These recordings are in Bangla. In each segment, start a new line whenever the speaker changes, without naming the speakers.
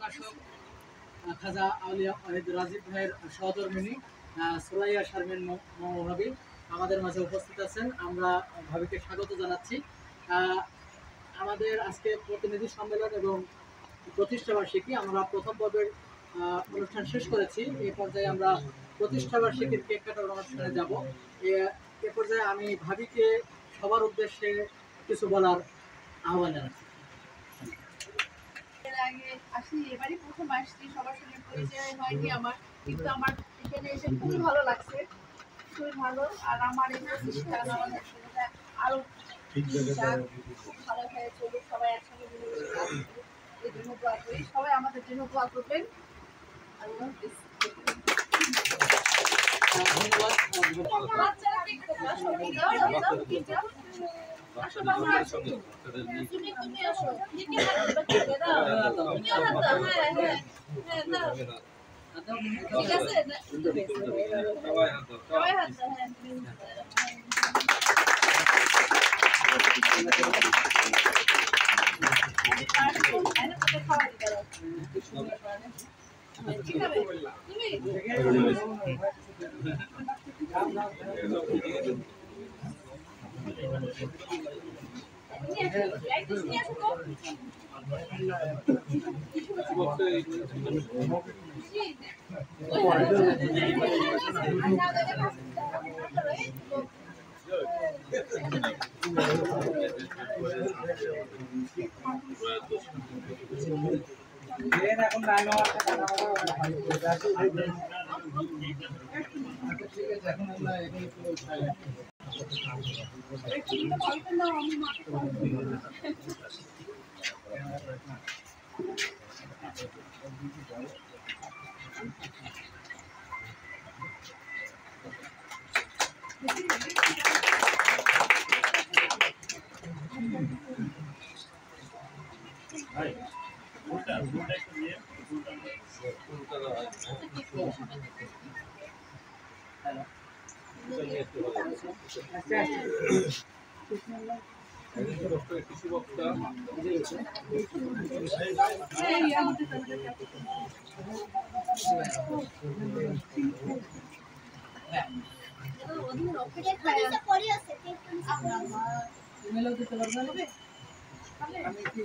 প্রকাশক খাজা আউলিয়া ওয়াহিদ রাজীব ভাইয়ের সহধর্মিণী সুরাইয়া শারমিন ভাবি আমাদের মাঝে উপস্থিত আছেন। আমরা ভাবিকে স্বাগত জানাচ্ছি। আমাদের আজকে প্রতিনিধি সম্মেলন এবং প্রতিষ্ঠাবার্ষিকী আমরা প্রথম পর্বের অনুষ্ঠান শেষ করেছি। এই পর্যায়ে আমরা প্রতিষ্ঠাবার্ষিকীর কেক কাটার অনুষ্ঠানে যাব। এ পর্যায়ে আমি ভাবিকে সবার উদ্দেশ্যে কিছু বলার আহ্বান জানাচ্ছি।
এবারই প্রথম আসছি, সবার সঙ্গে পরিচয় হয়নি আমার, কিন্তু আমার এখানে এসে খুবই ভালো লাগছে, খুবই ভালো। আর আমার এই প্রতিষ্ঠান আরো খুব ভালো হয়ে চলুক, সবাই একসঙ্গে মিলে এই জন্য দোয়া করি। সবাই আমাদের জন্য দোয়া করবেন। ঠিক আছে,
ইমেলও দিতে পারবেন। আমি কি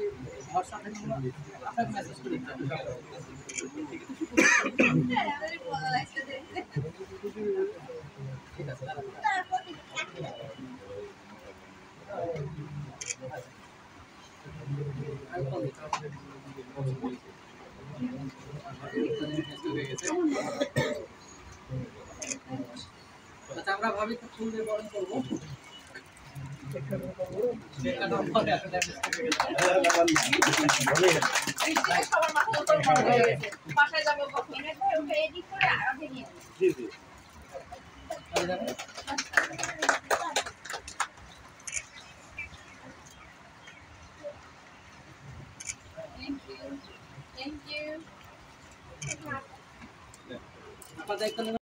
হোয়াটসঅ্যাপে আপনাকে মেসেজ করে দিতে ঠিক আছে। আচ্ছা, আমরা ভাবি ফুল দিয়ে বরণ করবো।
সবার বাসায় যাবো এডিট করে আগে নিয়ে Thank you.